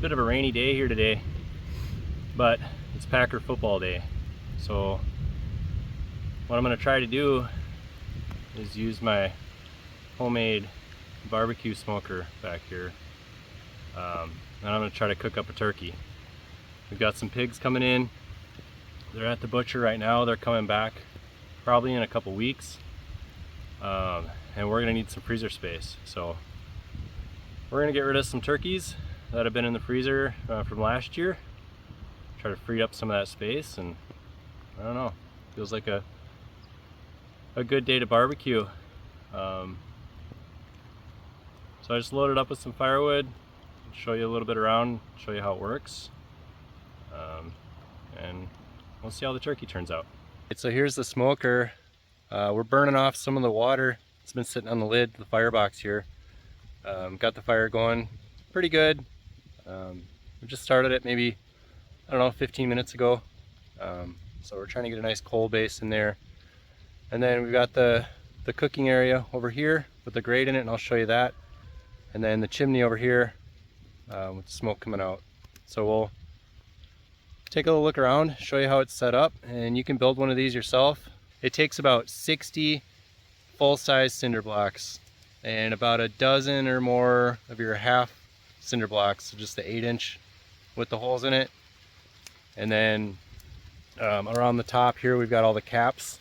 bit of a rainy day here today, but it's Packer football day. So what I'm going to try to do is use my homemade barbecue smoker back here, and I'm going to try to cook up a turkey. We've got some pigs coming in. They're at the butcher right now. They're coming back probably in a couple weeks, and we're going to need some freezer space. So we're going to get rid of some turkeys that have been in the freezer from last year. Try to free up some of that space, and I don't know, feels like a good day to barbecue. So I just loaded up with some firewood, show you a little bit around, show you how it works, and we'll see how the turkey turns out. So here's the smoker. We're burning off some of the water. It's been sitting on the lid of the firebox here. Got the fire going pretty good. We just started it maybe, I don't know, 15 minutes ago. So we're trying to get a nice coal base in there. And then we've got the cooking area over here with the grate in it, and I'll show you that. And then the chimney over here with the smoke coming out. So we'll take a little look around, show you how it's set up, and you can build one of these yourself. It takes about 60 full-size cinder blocks and about a dozen or more of your half cinder blocks, so just the 8-inch with the holes in it. And then around the top here we've got all the caps,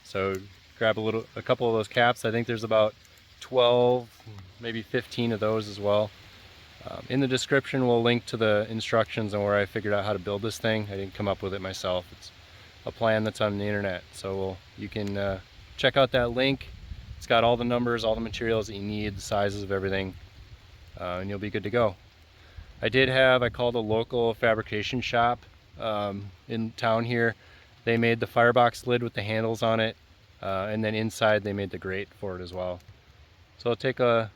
so grab a couple of those caps. I think there's about 12, maybe 15 of those as well. In the description we'll link to the instructions on where I figured out how to build this thing. I didn't come up with it myself. It's a plan that's on the internet, so you can check out that link. It's got all the numbers, all the materials that you need, the sizes of everything, and you'll be good to go. I called a local fabrication shop in town here. They made the firebox lid with the handles on it, and then inside they made the grate for it as well. So I'll take a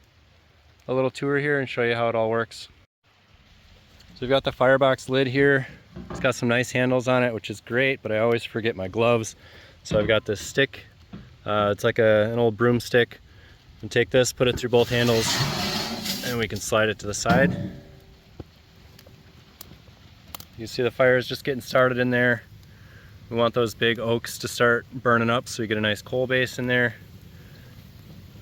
little tour here and show you how it all works. So we've got the firebox lid here. It's got some nice handles on it, which is great, but I always forget my gloves. So I've got this stick. It's like an old broomstick. And take this, put it through both handles, and we can slide it to the side. You see the fire is just getting started in there. We want those big oaks to start burning up so we get a nice coal base in there.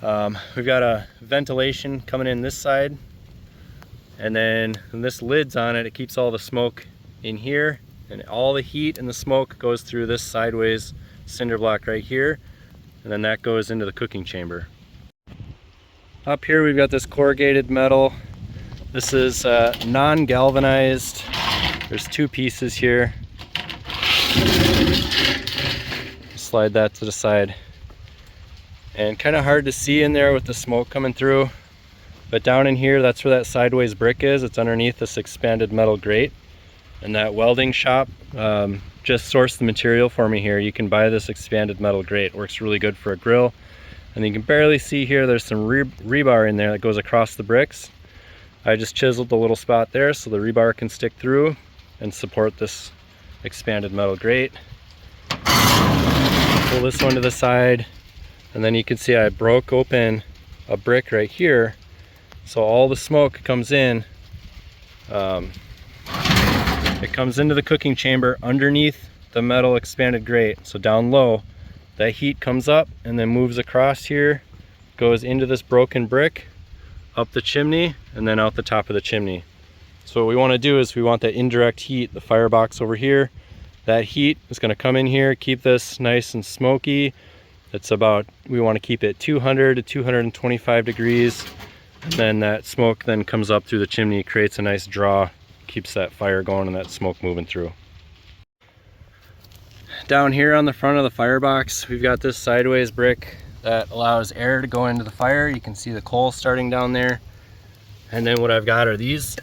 We've got a ventilation coming in this side, and then when this lid's on it, it keeps all the smoke in here, and all the heat and the smoke goes through this sideways cinder block right here, and then that goes into the cooking chamber. Up here we've got this corrugated metal. This is non-galvanized. There's two pieces here. Slide that to the side. And kind of hard to see in there with the smoke coming through, but down in here, that's where that sideways brick is. It's underneath this expanded metal grate, and that welding shop just sourced the material for me here. You can buy this expanded metal grate. It works really good for a grill, and you can barely see here there's some rebar in there that goes across the bricks. I just chiseled the little spot there so the rebar can stick through and support this expanded metal grate. Pull this one to the side, and then you can see I broke open a brick right here, so all the smoke comes in. It comes into the cooking chamber underneath the metal expanded grate, so down low. That heat comes up and then moves across here, goes into this broken brick, up the chimney, and then out the top of the chimney. So what we want to do is we want that indirect heat, the firebox over here. That heat is going to come in here, keep this nice and smoky. We want to keep it 200 to 225 degrees. And then that smoke then comes up through the chimney, creates a nice draw, keeps that fire going and that smoke moving through. Down here on the front of the firebox, we've got this sideways brick that allows air to go into the fire. You can see the coal starting down there. And then what I've got are these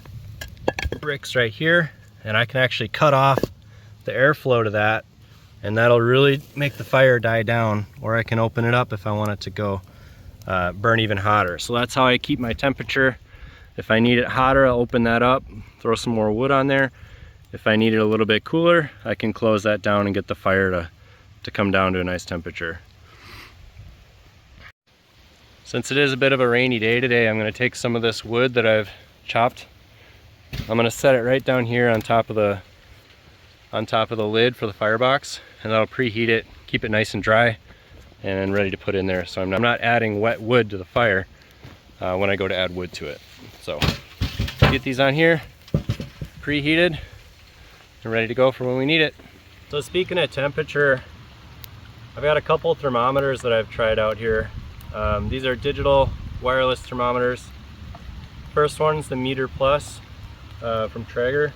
bricks right here, and I can actually cut off the airflow to that, and that'll really make the fire die down, or I can open it up if I want it to go burn even hotter. So that's how I keep my temperature. If I need it hotter, I'll open that up, throw some more wood on there. If I need it a little bit cooler, I can close that down and get the fire to come down to a nice temperature. Since it is a bit of a rainy day today, I'm going to take some of this wood that I've chopped I'm gonna set it right down here on top of the lid for the firebox, and that'll preheat it, keep it nice and dry, and ready to put in there. So I'm not adding wet wood to the fire when I go to add wood to it. So get these on here, preheated, and ready to go for when we need it. So speaking of temperature, I've got a couple thermometers that I've tried out here. These are digital wireless thermometers. First one's the Meter Plus from Traeger,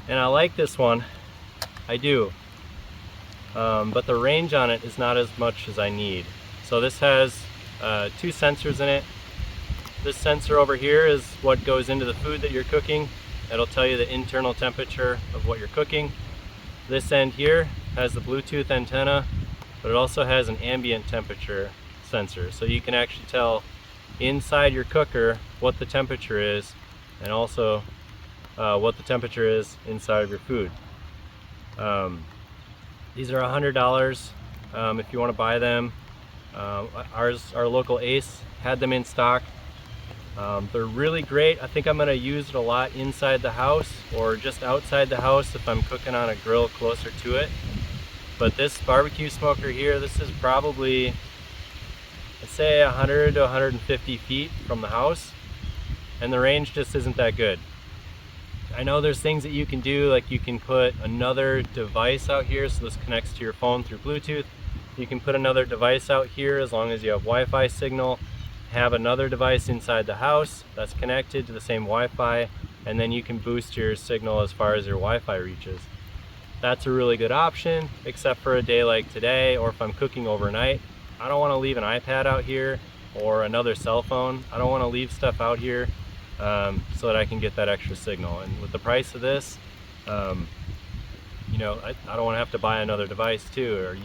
and I like this one. I do, but the range on it is not as much as I need. So this has 2 sensors in it. This sensor over here is what goes into the food that you're cooking. It'll tell you the internal temperature of what you're cooking. This end here has the Bluetooth antenna, but it also has an ambient temperature sensor. So you can actually tell inside your cooker what the temperature is, and also what the temperature is inside of your food. These are $100 if you want to buy them. Our local Ace had them in stock. They're really great. I think I'm going to use it a lot inside the house or just outside the house if I'm cooking on a grill closer to it. But this barbecue smoker here, this is probably, I'd say 100 to 150 feet from the house, and the range just isn't that good. I know there's things that you can do, like you can put another device out here, so this connects to your phone through Bluetooth. You can put another device out here as long as you have Wi-Fi signal, have another device inside the house that's connected to the same Wi-Fi, and then you can boost your signal as far as your Wi-Fi reaches. That's a really good option, except for a day like today, or if I'm cooking overnight. I don't want to leave an iPad out here or another cell phone. I don't want to leave stuff out here so that I can get that extra signal. And with the price of this, you know, I don't want to have to buy another device too, or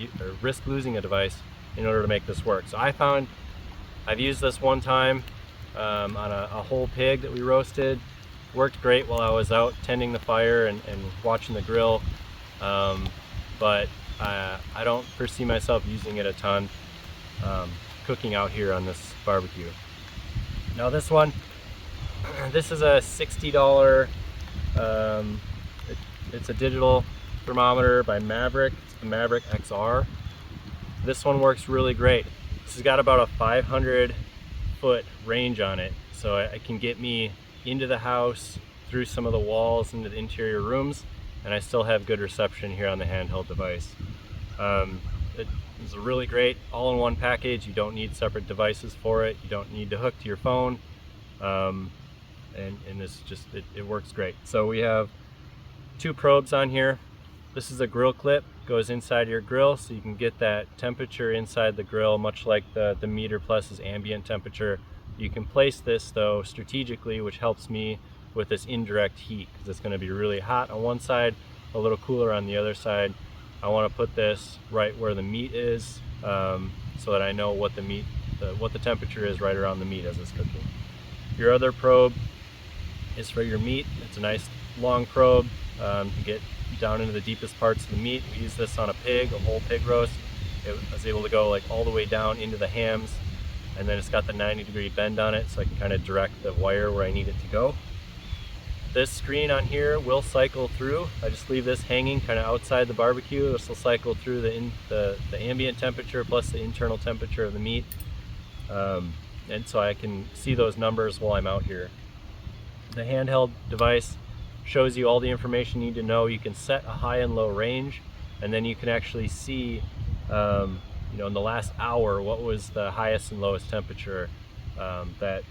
risk losing a device in order to make this work. So I found, I've used this one time on a whole pig that we roasted. Worked great while I was out tending the fire and watching the grill, but I don't foresee myself using it a ton cooking out here on this barbecue. Now this one, this is a $60, it's a digital thermometer by Maverick. It's the Maverick XR. This one works really great. This has got about a 500-foot range on it, so it can get me into the house, through some of the walls, into the interior rooms, and I still have good reception here on the handheld device. It's a really great all-in-one package. You don't need separate devices for it. You don't need to hook to your phone, and this just, it works great. So we have 2 probes on here. This is a grill clip, goes inside your grill, so you can get that temperature inside the grill, much like the Meter Plus's ambient temperature. You can place this though strategically, which helps me with this indirect heat, because it's going to be really hot on one side, a little cooler on the other side. I want to put this right where the meat is, so that I know what the temperature is right around the meat as it's cooking. Your other probe is for your meat. It's a nice long probe to get down into the deepest parts of the meat. We use this on a pig, a whole pig roast. It was able to go like all the way down into the hams, and then it's got the 90-degree bend on it, so I can kind of direct the wire where I need it to go. This screen on here will cycle through. I just leave this hanging kind of outside the barbecue. This will cycle through the ambient temperature plus the internal temperature of the meat, and so I can see those numbers while I'm out here. The handheld device shows you all the information you need to know. You can set a high and low range, and then you can actually see, you know, in the last hour, what was the highest and lowest temperature that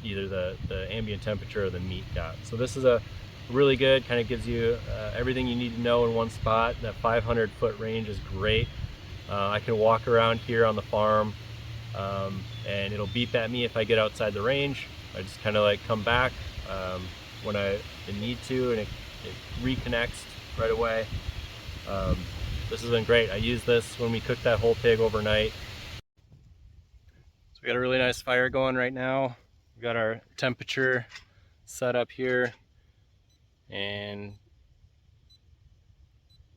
either the ambient temperature or the meat got. So this is a really good, kind of gives you everything you need to know in one spot. That 500-foot range is great. I can walk around here on the farm, and it'll beep at me if I get outside the range. I just kind of like come back when I need to, and it reconnects right away. This has been great. I used this when we cooked that whole pig overnight. So we got a really nice fire going right now. We got our temperature set up here, and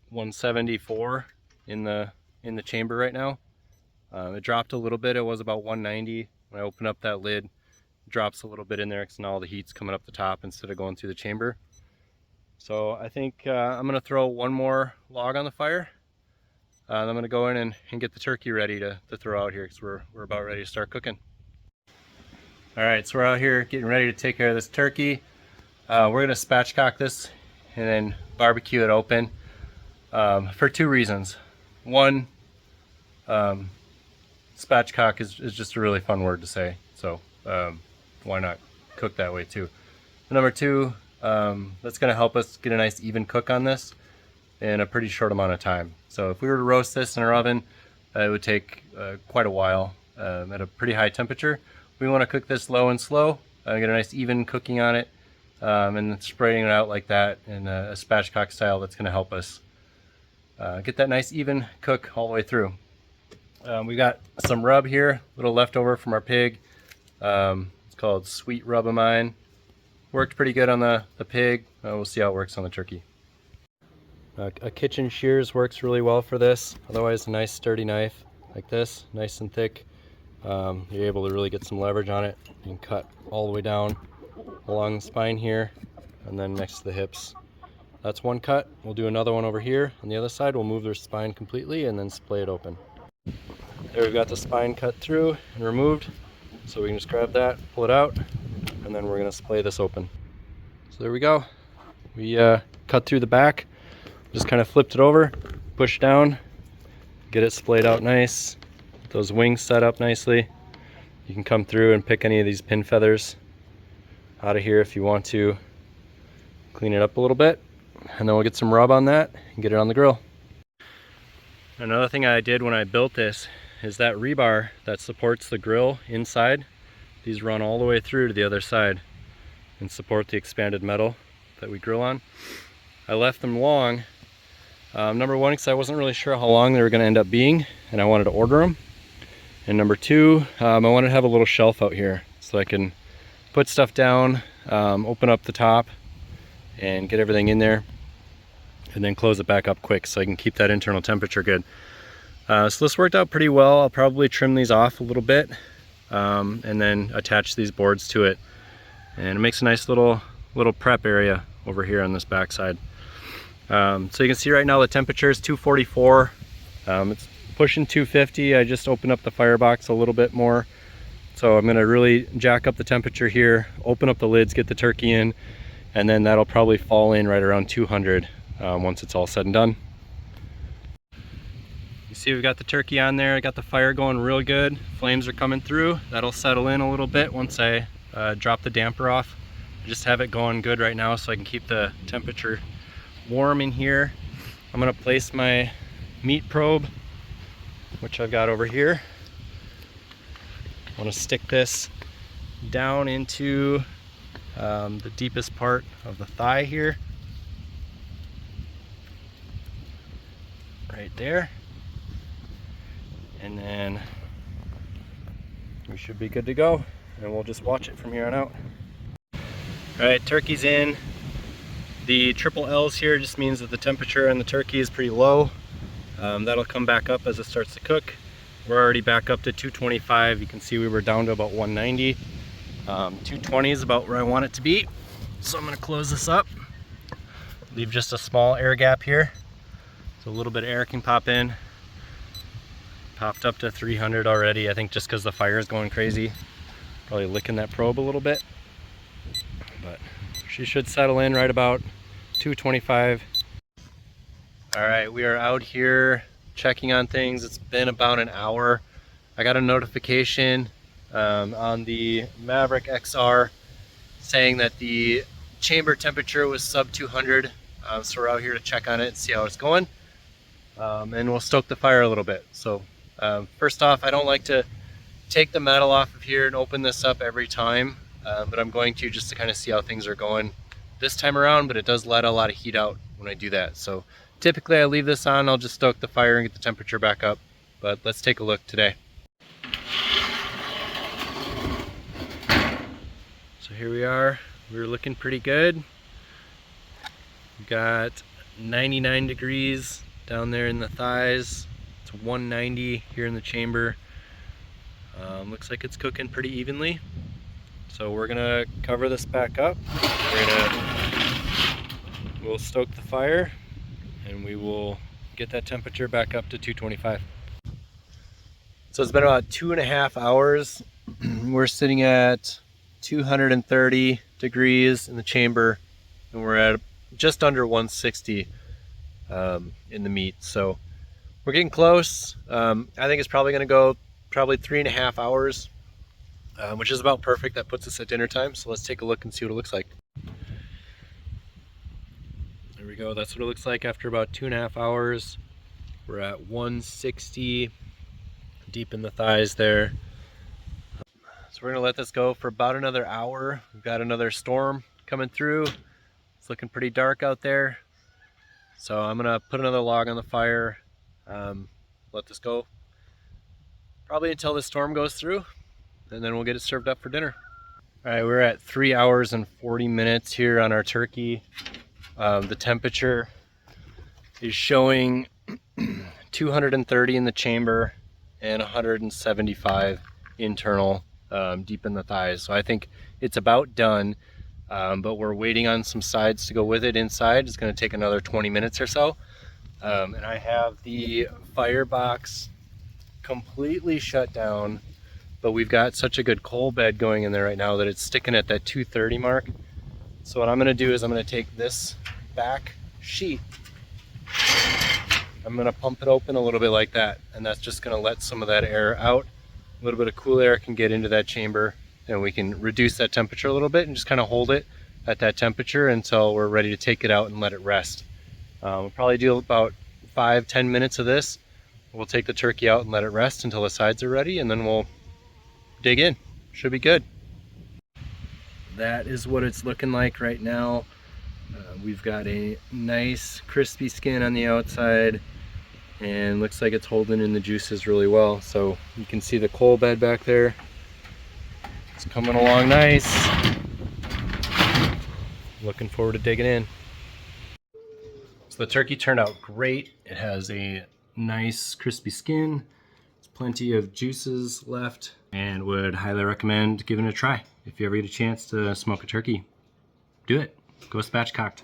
174 in the chamber right now. It dropped a little bit. It was about 190 when I opened up that lid. drops a little bit in there because now all the heat's coming up the top instead of going through the chamber. So I think I'm gonna throw one more log on the fire. I'm gonna go in and get the turkey ready to throw out here because we're about ready to start cooking. All right, so we're out here getting ready to take care of this turkey. We're gonna spatchcock this and then barbecue it open for two reasons. One, spatchcock is just a really fun word to say, so why not cook that way too. And number two, that's going to help us get a nice even cook on this in a pretty short amount of time. So if we were to roast this in our oven, it would take quite a while at a pretty high temperature. We want to cook this low and slow, get a nice even cooking on it, and then spreading it out like that in a spatchcock style. That's going to help us get that nice even cook all the way through. We got some rub here, a little leftover from our pig. It's called Sweet Rub of mine. Worked pretty good on the pig. We'll see how it works on the turkey. A kitchen shears works really well for this. Otherwise, a nice sturdy knife like this, nice and thick. You're able to really get some leverage on it. You can cut all the way down along the spine here and then next to the hips. That's one cut. We'll do another one over here. On the other side, we'll move their spine completely and then splay it open. There, we've got the spine cut through and removed. So we can just grab that, pull it out, and then we're gonna splay this open. So there we go. We cut through the back, just kind of flipped it over, push down, get it splayed out nice. Those wings set up nicely. You can come through and pick any of these pin feathers out of here if you want to clean it up a little bit. And then we'll get some rub on that and get it on the grill. Another thing I did when I built this is that rebar that supports the grill inside, these run all the way through to the other side and support the expanded metal that we grill on. I left them long, number one, because I wasn't really sure how long they were going to end up being and I wanted to order them. And number two, I wanted to have a little shelf out here so I can put stuff down, open up the top and get everything in there and then close it back up quick so I can keep that internal temperature good. So this worked out pretty well. I'll probably trim these off a little bit and then attach these boards to it. And it makes a nice little prep area over here on this back side. So you can see right now the temperature is 244. It's pushing 250. I just opened up the Firebox a little bit more. So I'm gonna really jack up the temperature here, open up the lids, get the turkey in, and then that'll probably fall in right around 200 once it's all said and done. You see we've got the turkey on there. I got the fire going real good. Flames are coming through. That'll settle in a little bit once I drop the damper off. I just have it going good right now so I can keep the temperature warm in here. I'm gonna place my meat probe, which I've got over here. I want to stick this down into the deepest part of the thigh here. Right there. And then we should be good to go. And we'll just watch it from here on out. Alright, turkey's in. The triple L's here just means that the temperature in the turkey is pretty low. That'll come back up as it starts to cook. We're already back up to 225. You can see we were down to about 190. 220 is about where I want it to be. So I'm going to close this up. Leave just a small air gap here. So a little bit of air can pop in. Popped up to 300 already, I think just because the fire is going crazy. Probably licking that probe a little bit. But she should settle in right about 225. Alright, we are out here checking on things. It's been about an hour. I got a notification on the Maverick XR saying that the chamber temperature was sub 200. So we're out here to check on it and see how it's going. And we'll stoke the fire a little bit. So first off, I don't like to take the metal off of here and open this up every time, but I'm going to just to kind of see how things are going this time around, but it does let a lot of heat out when I do that. So typically I leave this on, I'll just stoke the fire and get the temperature back up, but let's take a look today. So here we are, we're looking pretty good. We've got 99 degrees down there in the thighs. It's 190 here in the chamber. Looks like it's cooking pretty evenly. So we're gonna cover this back up. We'll stoke the fire and we will get that temperature back up to 225. So it's been about 2.5 hours. We're sitting at 230 degrees in the chamber, and we're at just under 160 in the meat. So we're getting close. I think it's probably going to go probably 3.5 hours, which is about perfect. That puts us at dinner time. So let's take a look and see what it looks like. There we go. That's what it looks like after about 2.5 hours. We're at 160. Deep in the thighs there. So we're gonna let this go for about another hour. We've got another storm coming through. It's looking pretty dark out there. So I'm gonna put another log on the fire, let this go probably until the storm goes through, and then we'll get it served up for dinner. All right, we're at 3 hours and 40 minutes here on our turkey. The temperature is showing 230 in the chamber and 175 internal, deep in the thighs. So I think it's about done, but we're waiting on some sides to go with it inside. It's going to take another 20 minutes or so. And I have the Firebox completely shut down, but we've got such a good coal bed going in there right now that it's sticking at that 230 mark. So what I'm going to do is I'm going to take this back sheet, I'm gonna pump it open a little bit like that, and that's just gonna let some of that air out. A little bit of cool air can get into that chamber, and we can reduce that temperature a little bit and just kind of hold it at that temperature until we're ready to take it out and let it rest. We'll probably do about 5-10 minutes of this. We'll take the turkey out and let it rest until the sides are ready, and then we'll dig in. Should be good. That is what it's looking like right now. We've got a nice crispy skin on the outside, and looks like it's holding in the juices really well. So you can see the coal bed back there. It's coming along nice. Looking forward to digging in. So the turkey turned out great. It has a nice crispy skin. There's plenty of juices left, and would highly recommend giving it a try. If you ever get a chance to smoke a turkey, do it. Go Spatchcocked.